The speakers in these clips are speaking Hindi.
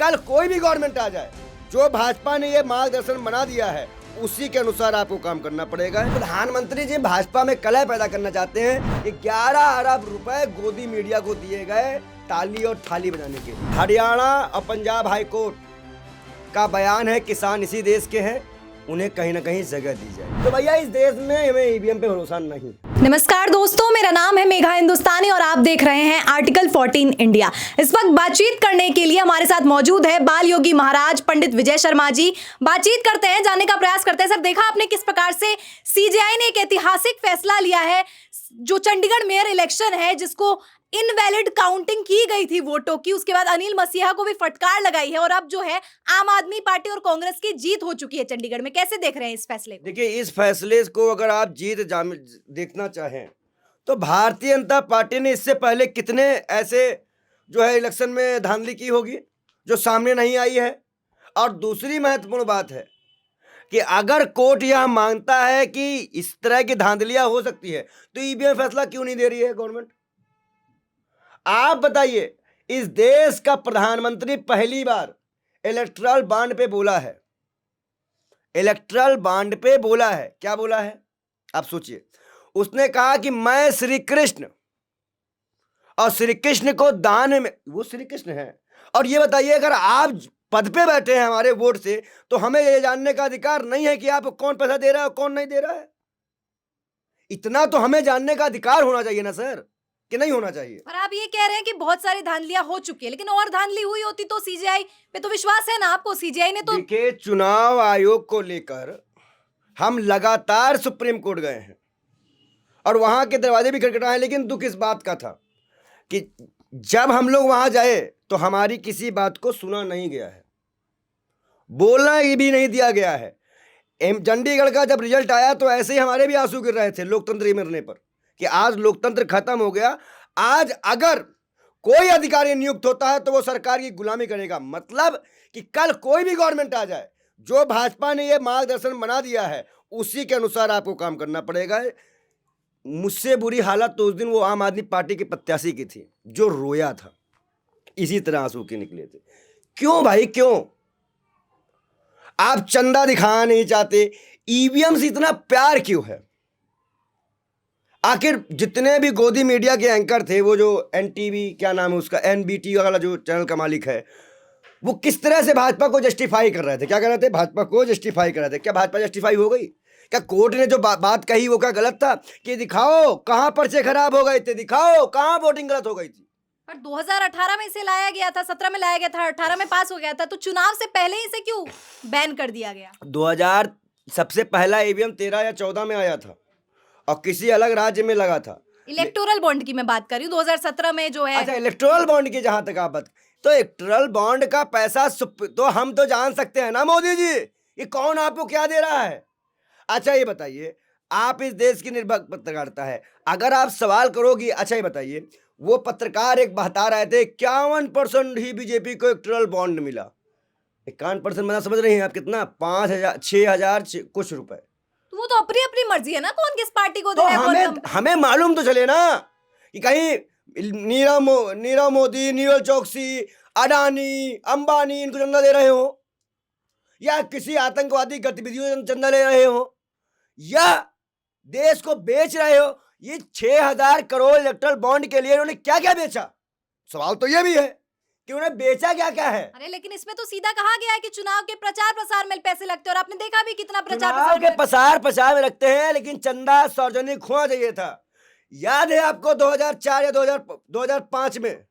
कल कोई भी गवर्नमेंट आ जाए, जो भाजपा ने ये मार्गदर्शन बना दिया है उसी के अनुसार आपको काम करना पड़ेगा। प्रधानमंत्री जी भाजपा में कलह पैदा करना चाहते हैं कि 11 अरब रुपए गोदी मीडिया को दिए गए ताली और थाली बजाने के। हरियाणा और पंजाब हाईकोर्ट का बयान है किसान इसी देश के हैं, उन्हें कहीं ना कहीं जगह दी जाए। तो भैया इस देश में हमें ईवीएम पे भरोसा नहीं। नमस्कार दोस्तों, मेरा नाम है मेघा हिंदुस्तानी और आप देख रहे हैं आर्टिकल 14 इंडिया। इस वक्त बातचीत करने के लिए हमारे साथ मौजूद है बाल योगी महाराज पंडित विजय शर्मा जी। बातचीत करते हैं, जानने का प्रयास करते हैं। सर, देखा आपने किस प्रकार से सीजेआई ने एक ऐतिहासिक फैसला लिया है। जो चंडीगढ़ मेयर इलेक्शन है जिसको इनवैलिड काउंटिंग की गई थी वोटों की, उसके बाद अनिल मसीहा को भी फटकार लगाई है और अब जो है आम आदमी पार्टी और कांग्रेस की जीत हो चुकी है चंडीगढ़ में। कैसे देख रहे हैं इस फैसले को? देखिए, इस फैसले को अगर आप देखना चाहें तो भारतीय जनता पार्टी ने इससे पहले कितने ऐसे जो है इलेक्शन में धांधली की होगी जो सामने नहीं आई है। और दूसरी महत्वपूर्ण बात है कि अगर कोर्ट यह मानता है कि इस तरह की धांधलियां हो सकती है तो ईवीएम फैसला क्यों नहीं दे रही है गवर्नमेंट? आप बताइए, इस देश का प्रधानमंत्री पहली बार इलेक्टोरल बॉन्ड पे बोला है। इलेक्टोरल बॉन्ड पे बोला है, क्या बोला है आप सोचिए। उसने कहा कि मैं श्री कृष्ण, और श्री कृष्ण को दान में, वो श्री कृष्ण है। और ये बताइए, अगर आप पद पे बैठे हैं हमारे वोट से, तो हमें ये जानने का अधिकार नहीं है कि आपको कौन पैसा दे रहा है और कौन नहीं दे रहा है? इतना तो हमें जानने का अधिकार होना चाहिए ना सर, कि नहीं होना चाहिए? और आप ये कह रहे हैं कि बहुत सारी धांधलियां हो चुकी है, लेकिन और धांधली हुई होती तो सीजेआई पे तो विश्वास है ना आपको? सीजेआई ने तो देखिए, चुनाव आयोग को लेकर हम लगातार सुप्रीम कोर्ट गए हैं और वहां के दरवाजे भी खटखटाए, लेकिन दुख इस बात का था कि जब हम लोग वहां जाए तो हमारी किसी बात को सुना नहीं गया है, बोलना भी नहीं दिया गया है। चंडीगढ़ का जब रिजल्ट आया तो ऐसे ही हमारे भी आंसू गिर रहे थे लोकतंत्र ही मरने पर, कि आज लोकतंत्र खत्म हो गया। आज अगर कोई अधिकारी नियुक्त होता है तो वो सरकार की गुलामी करेगा। मतलब कि कल कोई भी गवर्नमेंट आ जाए, जो भाजपा ने ये मार्गदर्शन बना दिया है उसी के अनुसार आपको काम करना पड़ेगा। मुझसे बुरी हालत तो उस दिन वो आम आदमी पार्टी के प्रत्याशी की थी जो रोया था, इसी तरह आंसू के निकले थे। क्यों भाई, क्यों आप चंदा दिखाना नहीं चाहते? ईवीएम से इतना प्यार क्यों है? आखिर जितने भी गोदी मीडिया के एंकर थे, वो जो एनटीवी, क्या नाम है उसका, एनबीटी वाला जो चैनल का मालिक है, वो किस तरह से भाजपा को जस्टिफाई कर रहे थे? क्या कर रहे थे? भाजपा को जस्टिफाई कर रहे थे। क्या भाजपा जस्टिफाई हो गई? क्या कोर्ट ने जो बात कही वो क्या गलत था? कि दिखाओ कहां पर्चे खराब हो गए थे, दिखाओ कहां वोटिंग गलत हो गई थी। पर 2018 में इसे लाया गया था, 17 में लाया गया था, 18 में पास हो गया था, तो चुनाव से पहले ही इसे क्यों बैन कर दिया गया? 2000 सबसे पहला ईवीएम 13 या 14 में आया था और किसी अलग राज्य में लगा था। इलेक्टोरल बॉन्ड की मैं बात कर रही हूँ, 2017 में जो है। अच्छा, इलेक्टोरल बॉन्ड की जहां तक आप बात, तो इलेक्टोरल बॉन्ड का पैसा तो हम तो जान सकते हैं ना मोदी जी, ये कौन आपको क्या दे रहा है। अच्छा ये बताइए, आप इस देश की निर्भीक पत्रकारिता है, अगर आप सवाल करोगी। अच्छा ये बताइए, वो पत्रकार एक बता रहे थे 51% ही बीजेपी को इलेक्टोरल बॉन्ड मिला। 51% मतलब समझ रही हैं आप कितना? 5,000 6,000 कुछ रुपए। तो वो तो अपनी अपनी मर्जी है ना, कौन किस पार्टी को दे तो रहा है। हमें मालूम तो चले ना कि कहीं नीरव मोदी, नीरज चौकसी, अडानी, अंबानी इनको चंदा दे रहे हो, या किसी आतंकवादी गतिविधियों से चंदा ले रहे हो, या देश को बेच रहे हो। ये 6,000 करोड़ इलेक्टोरल बॉन्ड के लिए इन्होंने क्या क्या बेचा? सवाल तो ये भी है कि उन्हें बेचा क्या क्या है। अरे लेकिन इसमें तो सीधा कहा गया है कि चुनाव के प्रचार प्रसार में पैसे लगते हैं, और आपने देखा भी कितना चुनाव के प्रसार में रखते हैं, लेकिन चंदा सार्वजनिक होना चाहिए था। याद है आपको 2004 या 2005 में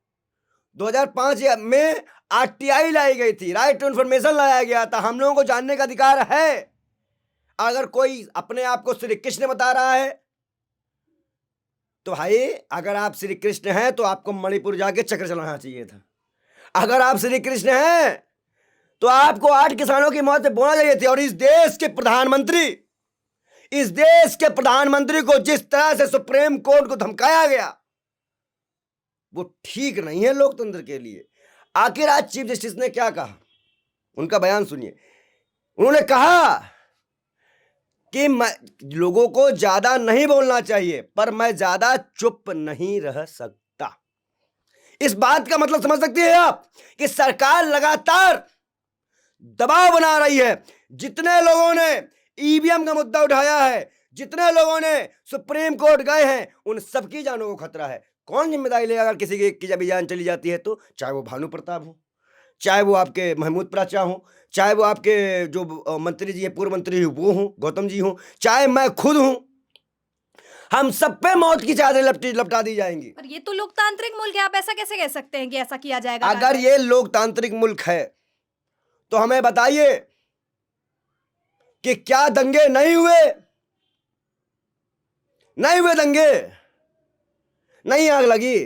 2005 में आरटीआई लाई गई थी, राइट टू इंफॉर्मेशन लाया गया था। हम लोगों को जानने का अधिकार है। अगर कोई अपने आप को श्री कृष्ण बता रहा है तो भाई, अगर आप श्री कृष्ण हैं तो आपको मणिपुर जाके चक्र चलाना चाहिए था। अगर आप श्री कृष्ण हैं तो आपको 8 किसानों की मौत पे बोलना चाहिए थी। और इस देश के प्रधानमंत्री को जिस तरह से सुप्रीम कोर्ट को धमकाया गया, वो ठीक नहीं है लोकतंत्र के लिए। आखिर आज चीफ जस्टिस ने क्या कहा, उनका बयान सुनिए। उन्होंने कहा कि लोगों को ज्यादा नहीं बोलना चाहिए, पर मैं ज्यादा चुप नहीं रह सकता। इस बात का मतलब समझ सकती है आप कि सरकार लगातार दबाव बना रही है। जितने लोगों ने ईवीएम का मुद्दा उठाया है, जितने लोगों ने सुप्रीम कोर्ट गए हैं, उन सबकी जानों को खतरा है। कौन जिम्मेदारी लेगा अगर किसी की जब जान चली जाती है तो? चाहे वो भानु प्रताप हो, चाहे वो आपके महमूद प्राचा हो, चाहे वो आपके जो मंत्री जी है, पूर्व मंत्री वो हो, गौतम जी हो, चाहे मैं खुद हूं, हम सब पे मौत की चादर लपटा दी जाएंगी। पर ये तो लोकतांत्रिक मुल्क है, आप ऐसा कैसे कह सकते हैं कि ऐसा किया जाएगा? अगर ये लोकतांत्रिक मुल्क है तो हमें बताइए कि क्या दंगे नहीं हुए? नहीं हुए दंगे? नहीं आग लगी?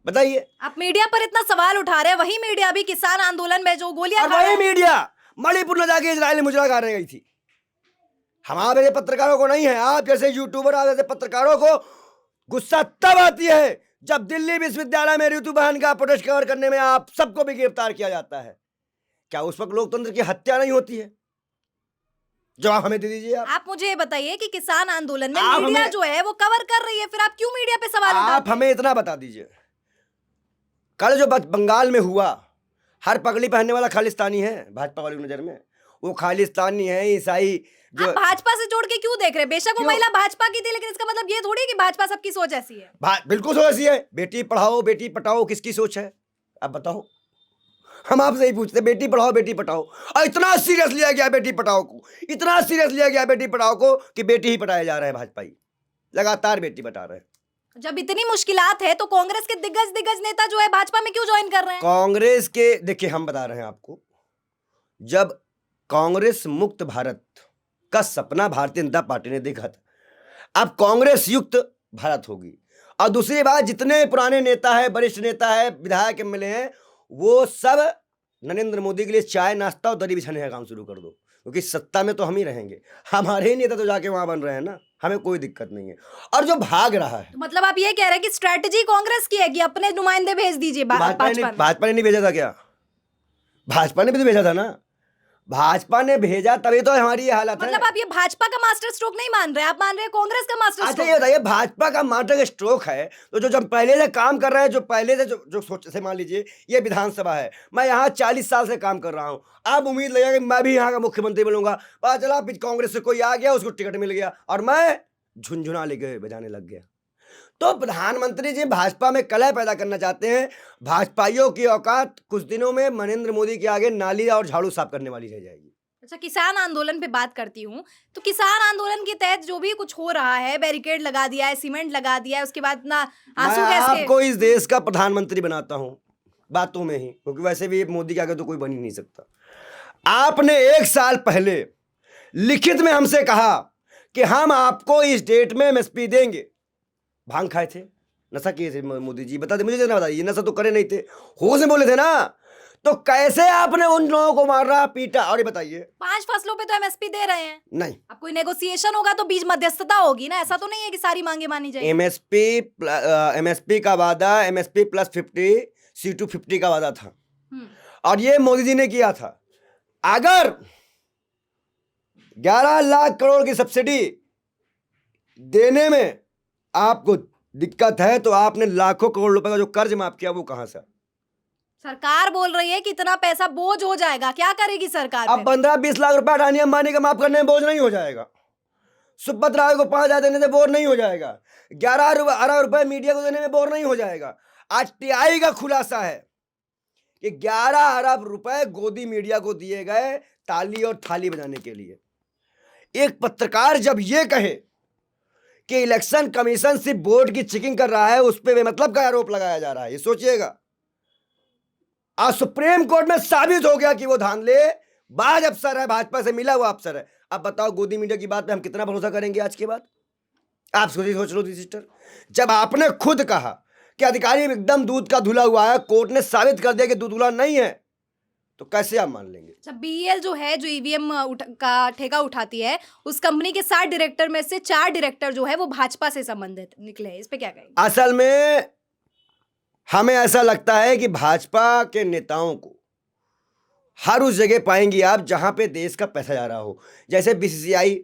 बताइए। आप मीडिया पर इतना सवाल उठा रहे हैं, वही मीडिया भी किसान आंदोलन में जो गोलियां खा रहा वही है। मीडिया मणिपुर में जाके इजराइल मुजरा करने गई थी। हमारे जैसे पत्रकारों को नहीं है, आप जैसे यूट्यूबर, आप जैसे पत्रकारों को गुस्सा तब आती है जब दिल्ली विश्वविद्यालय में ऋतु बहन का प्रोटेस्ट कवर करने में आप सबको भी गिरफ्तार किया जाता है। क्या उस वक्त लोकतंत्र की हत्या नहीं होती है? जवाब हमें दे दीजिए आप। मुझे ये बताइए कि किसान आंदोलन में आप मीडिया हमें- जो है वो कवर कर रही है, फिर आप क्यों मीडिया पे सवाल उठाते आप हैं? हमें इतना बता दीजिए, कल जो बंगाल में हुआ, हर पगड़ी पहनने वाला खालिस्तानी है भाजपा वाली नजर में? वो खालिस्तानी है, ईसाई जो आप भाजपा से जोड़ के क्यों देख रहे हैं? बेशक वो क्यों? महिला भाजपा की थी, लेकिन इसका मतलब ये थोड़ी कि भाजपा सबकी सोच ऐसी है। बिल्कुल सोच ऐसी है। बेटी पढ़ाओ बेटी पटाओ किसकी सोच है? आप बताओ। हम आपसे ही पूछते, बेटी पढ़ाओ बेटी पटाओ, और इतना सीरियस लिया गया बेटी पटाओ को, इतना सीरियस लिया गया बेटी पढ़ाओ को कि बेटी ही पटाए जा रहे हैं। भाजपाई लगातार बेटी पटा रहे हैं। जब इतनी मुश्किलात है तो कांग्रेस के दिग्गज नेता जो है भाजपा में क्यों ज्वाइन कर रहे हैं? कांग्रेस के, देखिए हम बता रहे हैं आपको, जब कांग्रेस मुक्त भारत का सपना भारतीय जनता पार्टी ने देखा था, अब कांग्रेस युक्त भारत होगी। और दूसरी बात, जितने पुराने नेता है, वरिष्ठ नेता है, विधायक एमएलए हैं, वो सब नरेंद्र मोदी के लिए चाय नाश्ता और दरी बिछाने का काम शुरू कर दो, क्योंकि सत्ता में तो हम ही रहेंगे। हमारे ही नेता तो जाके वहां बन रहे हैं ना, हमें कोई दिक्कत नहीं है। और जो भाग रहा है, तो मतलब आप ये कह रहे हैं कि स्ट्रेटजी कांग्रेस की है कि अपने नुमाइंदे भेज दीजिए भाजपा में? भाजपा ने नहीं भेजा था क्या? भाजपा ने भी तो भेजा था ना। भाजपा ने भेजा, तभी तो हमारी ये हालत है। मतलब आप ये भाजपा का मास्टर स्ट्रोक नहीं मान रहे, आप मान रहे हैं कांग्रेस का मास्टर अच्छा स्ट्रोक? ये बताइए, भाजपा का मास्टर स्ट्रोक है तो जो जब पहले से काम कर रहे हैं, जो पहले से जो सोच से, मान लीजिए ये विधानसभा है, मैं यहाँ 40 साल से काम कर रहा हूँ, अब उम्मीद लगेगा कि मैं भी यहाँ का मुख्यमंत्री बनूंगा। पता चला कांग्रेस से कोई आ गया, उसको टिकट मिल गया और मैं झुनझुना लेके बजाने लग गया। तो प्रधानमंत्री जी भाजपा में कलह पैदा करना चाहते हैं। भाजपाइयों की औकात कुछ दिनों में नरेंद्र मोदी के आगे नाली और झाड़ू साफ करने वाली रह जाएगी। अच्छा, किसान आंदोलन पे बात करती हूँ, तो किसान आंदोलन के तहत जो भी कुछ हो रहा है, बैरिकेड लगा दिया है, सीमेंट लगा दिया है, उसके बाद ना आंसू मैं गैस के आपको इस देश का प्रधानमंत्री बनाता हूं बातों में ही, क्योंकि वैसे भी मोदी के आगे तो कोई बन ही नहीं सकता। आपने 1 साल पहले लिखित में हमसे कहा कि हम आपको इस डेट में एमएसपी देंगे। भांग खाए थे, नशा किए थे मोदी जी? बता दे मुझे, ना बताइए। नशा तो करे नहीं थे, होश में बोले थे ना। तो कैसे आपने उन लोगों को मारा, पीटा? और ये बताइए, 5 फसलों पे तो एमएसपी दे रहे हैं। नहीं, अब कोई नेगोशिएशन होगा तो बीच मध्यस्थता होगी ना, ऐसा तो नहीं है कि सारी मांगे मानी जाएगी। एमएसपी का वादा, एमएसपी प्लस 50, C250 का वादा था, और ये मोदी जी ने किया था। अगर 11 लाख करोड़ की सब्सिडी देने में आपको दिक्कत है तो आपने लाखों करोड़ रुपए का जो कर्ज माफ किया वो कहां से? सरकार बोल रही है कि इतना पैसा बोझ हो जाएगा, क्या करेगी सरकार? अब 15-20 लाख रुपए अडानी अंबानी का माफ करने में बोझ नहीं हो जाएगा। सुभद्रा को 5,000 देने से बोझ नहीं हो जाएगा। 11 अरब रुपए मीडिया को देने में बोझ नहीं हो जाएगा। आज टीआई का खुलासा है कि 11 अरब रुपए गोदी मीडिया को दिए गए ताली और थाली बजाने के लिए। एक पत्रकार जब ये कहे कि इलेक्शन कमीशन सिर्फ वोट की चेकिंग कर रहा है, उस पर बेमतलब का आरोप लगाया जा रहा है, ये सोचिएगा। आज सुप्रीम कोर्ट में साबित हो गया कि वो धांधलेबाज अफसर है, भाजपा से मिला हुआ अफसर है। अब बताओ गोदी मीडिया की बात पे हम कितना भरोसा करेंगे आज के बाद? आप सोच लो सिस्टर, जब आपने खुद कहा कि अधिकारी एकदम दूध का धुला हुआ है, कोर्ट ने साबित कर दिया कि दूध धुला नहीं है, तो कैसे आप मान लेंगे? अच्छा, बीईएल जो है, जो ईवीएम का ठेका उठाती है, उस कंपनी के 7 डायरेक्टर में से 4 डायरेक्टर जो है वो भाजपा से संबंधित निकले हैं। इस पे क्या कहेंगे? असल में हमें ऐसा लगता है कि भाजपा के नेताओं को हर उस जगह पाएंगी आप जहां पे देश का पैसा जा रहा हो। जैसे बीसीसीआई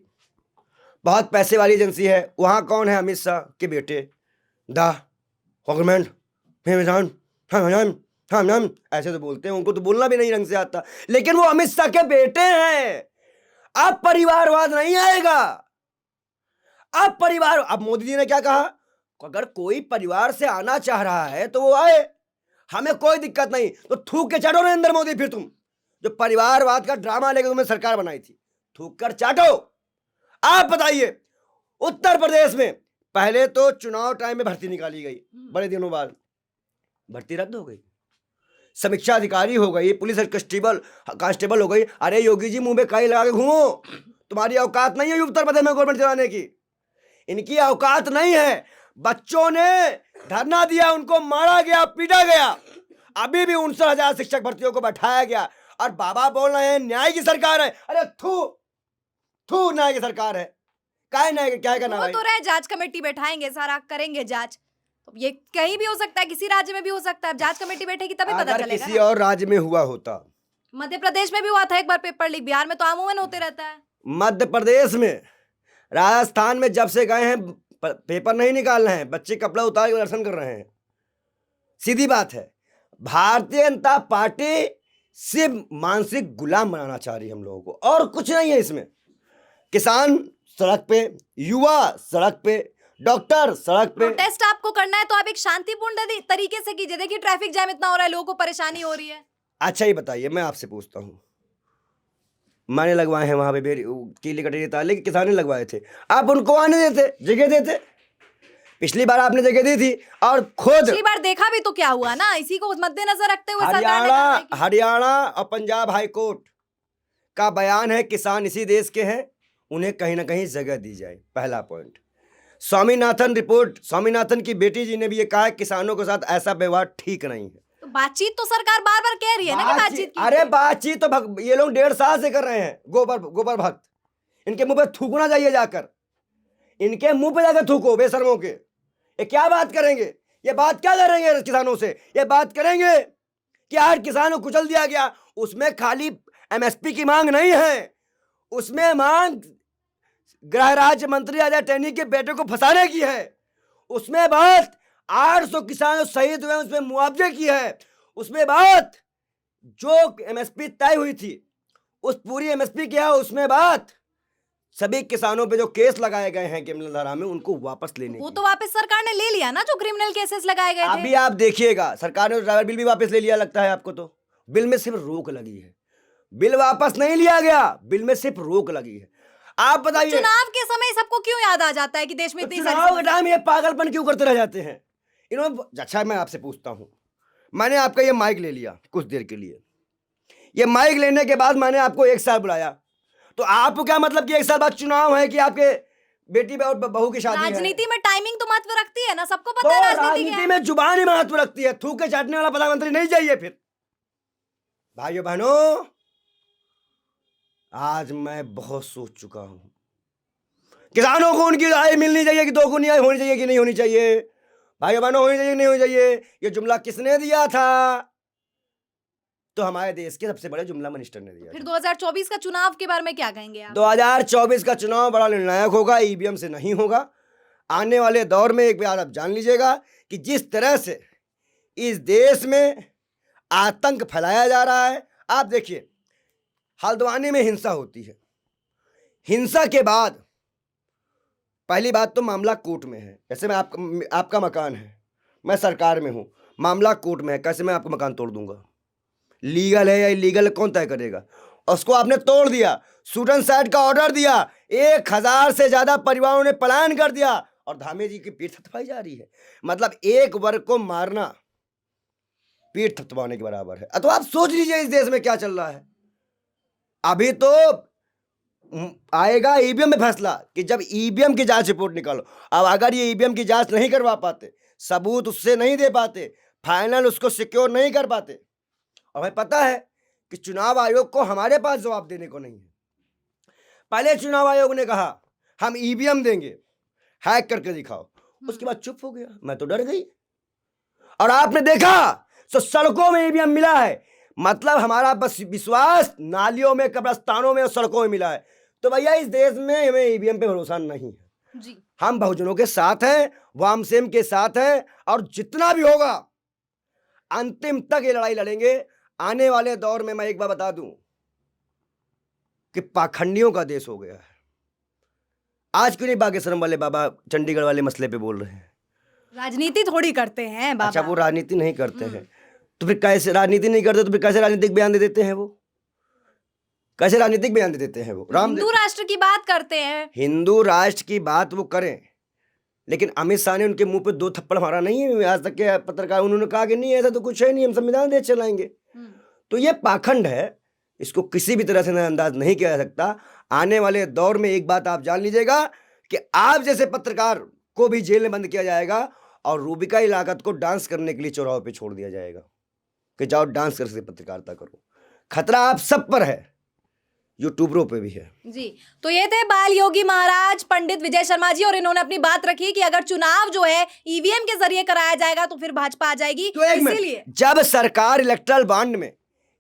बहुत पैसे वाली एजेंसी है, वहां कौन है? अमित शाह के बेटे, द गवर्नमेंट हम ऐसे तो बोलते हैं, उनको तो बोलना भी नहीं ढंग से आता, लेकिन वो अमित शाह के बेटे हैं। अब परिवारवाद नहीं आएगा। अब मोदी जी ने क्या कहा, अगर कोई परिवार से आना चाह रहा है तो वो आए, हमें कोई दिक्कत नहीं। तो थूक के चाटो नरेंद्र मोदी, फिर तुम जो परिवारवाद का ड्रामा लेकर तुमने सरकार बनाई थी, थूक कर चाटो। आप बताइए, उत्तर प्रदेश में पहले तो चुनाव टाइम में भर्ती निकाली गई, बड़े दिनों बाद भर्ती रद्द हो गई, समीक्षा अधिकारी हो गई, पुलिस कांस्टेबल हो गई। अरे योगी जी, मुंह में काई लगा के घूमो, तुम्हारी औकात नहीं है उत्तर प्रदेश में गवर्नमेंट चलाने की, इनकी औकात नहीं है। बच्चों ने धरना दिया, उनको मारा गया, पीटा गया, अभी भी 59,000 शिक्षक भर्तियों को बैठाया गया, और बाबा बोल रहे हैं न्याय की सरकार है। अरे थू न्याय की सरकार है, काय न्याय, क्या करना वो तो रहे जांच कमेटी बैठाएंगे, सारा करेंगे जांच। तो ये कहीं भी हो सकता है, किसी राज्य में भी हो सकता है, जांच कमेटी बैठेगी तभी पता चलेगा। किसी और राज्य में हुआ होता, मध्य प्रदेश में भी हुआ था एक बार पेपर लीक, बिहार में तो आमूमन होते रहता है। मध्य प्रदेश में, राजस्थान में जब से गए हैं पेपर नहीं निकाल रहे हैं, बच्चे कपड़ा उतार के दर्शन कर रहे हैं। सीधी बात है, भारतीय जनता पार्टी सिर्फ मानसिक गुलाम बनाना चाह रही है हम लोगों को, और कुछ नहीं है इसमें। किसान सड़क पे, युवा सड़क पे, डॉक्टर सड़क पे। प्रोटेस्ट आपको करना है तो आप एक शांतिपूर्ण तरीके से कीजिए। देखिए ट्रैफिक जैम इतना हो रहा है, लोगों को परेशानी हो रही है। अच्छा, ये बताइए, मैं आपसे पूछता हूँ, मैंने लगवाए हैं वहां पे कीले कटे ताले, किसाने लगवाए थे, आप उनको आने देते, जगह देते। पिछली बार आपने जगह दी थी, और खुद पिछली बार देखा भी तो क्या हुआ ना, इसी को मद्देनजर रखते हुए सरकार ने हरियाणा और पंजाब हाई कोर्ट का बयान है, किसान इसी देश के हैं, उन्हें कहीं ना कहीं जगह दी जाए, पहला पॉइंट। स्वामीनाथन की बेटी जी ने भी ये कहा है, किसानों के साथ ऐसा व्यवहार ठीक नहीं है। तो बातचीत तो सरकार बार बार कह रही है ना कि बातचीत की। अरे बातचीत तो ये लोग 1.5 साल से कर रहे हैं। गोबर भक्त, इनके मुंह पे थूकना चाहिए, जाकर इनके मुंह पे जाकर थूको, बेशर्मों के। ये क्या बात करेंगे, ये बात क्या करेंगे किसानों से? ये बात करेंगे कि यार किसानों को कुचल दिया गया। उसमें खाली एमएसपी की मांग नहीं है, उसमें मांग गृह राज्य मंत्री अजय टैनी के बेटे को फंसाने की है। उसमें बात 800 किसान शहीद हुए, उसमें मुआवजे की है। उसमें बात जो एमएसपी तय हुई थी, उस पूरी एमएसपी क्या है, उसमें बात सभी किसानों पे जो केस लगाए गए हैं क्रिमिनल धारा में, उनको वापस लेने वो तो वापस सरकार ने ले लिया ना, जो क्रिमिनल केसेस लगाए गए थे। अभी आप देखिएगा, सरकार ने ड्राइवर बिल भी वापस ले लिया, लगता है आपको। तो बिल में सिर्फ रोक लगी है, बिल वापस नहीं लिया गया, बिल में सिर्फ रोक लगी है। आप बताइए, चुनाव के समय सबको क्यों याद आ जाता है कि देश में इतनी सारी चुनाव के टाइम ये पागलपन क्यों करते रह जाते हैं इन्होंने? अच्छा, मैं आपसे पूछता हूं, मैंने आपका ये माइक ले लिया कुछ देर के लिए, ये माइक लेने के बाद मैंने आपको 1 साल बुलाया, तो आपको क्या मतलब कि 1 साल बाद चुनाव है कि आपके बेटी और बहू की शादी है? राजनीति में टाइमिंग तो महत्व रखती है ना, सबको पता है राजनीति में जुबान ही महत्व रखती है। थूक के चाटने वाला प्रधानमंत्री नहीं चाहिए। फिर भाइयों बहनों, आज मैं बहुत सोच चुका हूं, किसानों को उनकी राय मिलनी चाहिए कि 2 गुनी होनी चाहिए कि नहीं होनी चाहिए। भाइयों बहनों, होनी चाहिए नहीं होनी चाहिए। ये जुमला किसने दिया था? तो हमारे देश के सबसे बड़े जुमला मिनिस्टर ने दिया। फिर 2024 का चुनाव के बारे में क्या कहेंगे आप? 2024 का चुनाव बड़ा निर्णायक होगा, ईवीएम से नहीं होगा। आने वाले दौर में एक बार आप जान लीजिएगा कि जिस तरह से इस देश में आतंक फैलाया जा रहा है, आप देखिए हल्द्वानी में हिंसा होती है, हिंसा के बाद पहली बात तो मामला कोर्ट में है। जैसे मैं आपका मकान है, मैं सरकार में हूं, मामला कोर्ट में है, कैसे मैं आपको मकान तोड़ दूंगा? लीगल है या इलीगल कौन तय करेगा? उसको आपने तोड़ दिया, शूट एंड साइड का ऑर्डर दिया, 1000 से ज्यादा परिवारों ने पलायन कर दिया, और धामी जी की पीठ थपथपाई जा रही है। मतलब एक वर्ग को मारना पीठ थपथपाने के बराबर है। तो आप सोच लीजिए इस देश में क्या चल रहा है। अभी तो आएगा ईवीएम में फैसला कि जब ईवीएम की जांच रिपोर्ट निकालो। अब अगर ये ईवीएम की जांच नहीं करवा पाते, सबूत उससे नहीं दे पाते, फाइनल उसको सिक्योर नहीं कर पाते, और हमें पता है कि चुनाव आयोग को हमारे पास जवाब देने को नहीं है। पहले चुनाव आयोग ने कहा हम ईवीएम देंगे, हैक करके दिखाओ, उसके बाद चुप हो गया। मैं तो डर गई। और आपने देखा तो सड़कों में ईवीएम मिला है। मतलब हमारा बस विश्वास नालियों में, कब्रिस्तानों में और सड़कों में मिला है। तो भैया इस देश में हमें ईवीएम पे भरोसा नहीं है जी। हम बहुजनों के साथ हैं, वामसेम के साथ हैं, और जितना भी होगा अंतिम तक ये लड़ाई लड़ेंगे। आने वाले दौर में मैं एक बार बता दूं कि पाखंडियों का देश हो गया है। आज क्यों नहीं बागेश्वरम वाले बाबा चंडीगढ़ वाले मसले पे बोल रहे हैं? राजनीति थोड़ी करते हैं बाबा। अच्छा, वो राजनीति नहीं करते हैं तो फिर कैसे राजनीति नहीं करते, तो फिर कैसे राजनीतिक बयान दे देते हैं? वो कैसे राजनीतिक बयान दे देते हैं? वो हिंदू राष्ट्र की बात करते हैं। हिंदू राष्ट्र की बात वो करें, लेकिन अमित शाह ने उनके मुंह पे 2 थप्पड़ मारा नहीं है आज तक के पत्रकार। उन्होंने कहा कि नहीं ऐसा तो कुछ है नहीं, हम संविधान देश चलाएंगे। तो ये पाखंड है, इसको किसी भी तरह से नजरअंदाज नहीं किया जा सकता। आने वाले दौर में एक बात आप जान लीजिएगा कि आप जैसे पत्रकार को भी जेल में बंद किया जाएगा और रूबिका इलाकत को डांस करने के लिए चौराहों पे छोड़ दिया जाएगा कि जाओ डांस करके पत्रकारिता करो। खतरा आप सब पर है, यूट्यूबरों पे भी है जी। तो ये थे बाल योगी महाराज पंडित विजय शर्मा जी, और इन्होंने अपनी बात रखी कि अगर चुनाव जो है ईवीएम के जरिए कराया जाएगा तो फिर भाजपा आ जाएगी। तो इसीलिए जब सरकार इलेक्ट्रल बॉन्ड में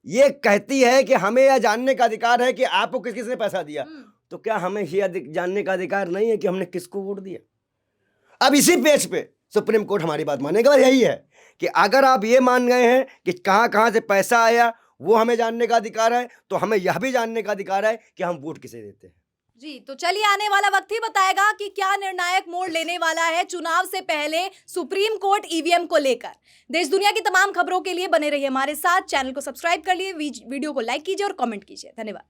ये कहती है कि हमें यह जानने का अधिकार है कि आपको किस किसने पैसा दिया, तो क्या हमें यह जानने का अधिकार नहीं है कि हमने किसको वोट दिया? अब इसी पेज पे सुप्रीम कोर्ट हमारी बात मानेगा और यही है कि अगर आप ये मान गए हैं कि कहां कहां से पैसा आया वो हमें जानने का अधिकार है, तो हमें यह भी जानने का अधिकार है कि हम वोट किसे देते हैं। जी, तो चलिए आने वाला वक्त ही बताएगा कि क्या निर्णायक मोड़ लेने वाला है चुनाव से पहले सुप्रीम कोर्ट ईवीएम को लेकर। देश दुनिया की तमाम खबरों के लिए बने रहिए हमारे साथ। चैनल को सब्सक्राइब कर लिए, वीडियो को लाइक कीजिए और कमेंट कीजिए। धन्यवाद।